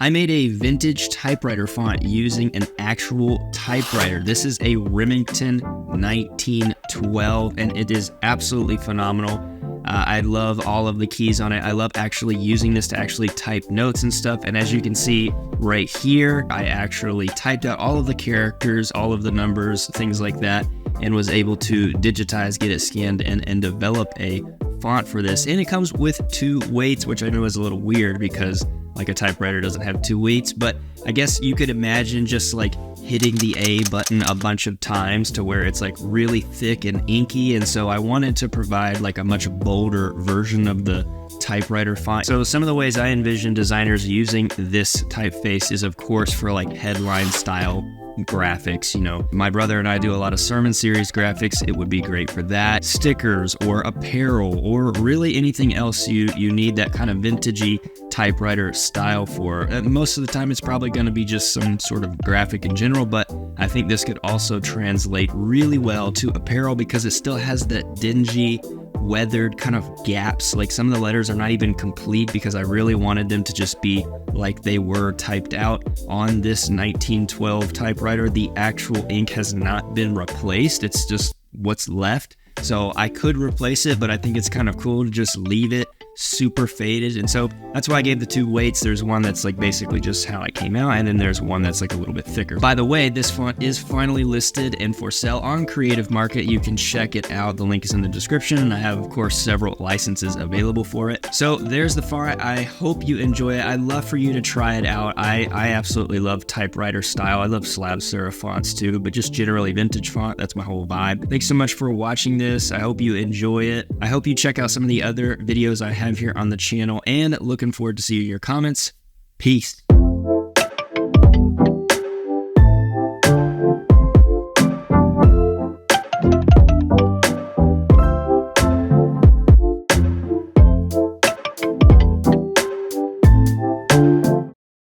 I made a vintage typewriter font using an actual typewriter. This is a Remington 1912, and it is absolutely phenomenal. I love all of the keys on it. I love actually using this to actually type notes and stuff. And as you can see right here, I actually typed out all of the characters, all of the numbers, things like that, and was able to digitize, get it scanned, and develop a font for this. And it comes with 2 weights, which I know is a little weird because like a typewriter doesn't have 2 weights, but I guess you could imagine just like hitting the A button a bunch of times to where it's like really thick and inky. And so I wanted to provide like a much bolder version of the typewriter font. So some of the ways I envision designers using this typeface is of course for like headline style graphics. You know, my brother and I do a lot of sermon series graphics. It would be great for that. Stickers or apparel or really anything else you need that kind of vintagey typewriter style for. Most of the time it's probably going to be just some sort of graphic in general, but I think this could also translate really well to apparel because it still has that dingy, weathered kind of gaps. Like some of the letters are not even complete because I really wanted them to just be like they were typed out on this 1912 typewriter. The actual ink has not been replaced. It's just what's left. So I could replace it, but I think it's kind of cool to just leave it super faded. And so that's why I gave the 2 weights. There's one that's like basically just how I came out, and then there's one that's like a little bit thicker. By the way, this font is finally listed and for sale on Creative Market. You can check it out. The link is in the description, and I have of course several licenses available for it. So there's the font. I hope you enjoy it. I'd love for you to try it out. I absolutely love typewriter style. I love slab serif fonts too, but just generally vintage font. That's my whole vibe. Thanks so much for watching this. I hope you enjoy it. I hope you check out some of the other videos I have here on the channel, and looking forward to seeing your comments. Peace.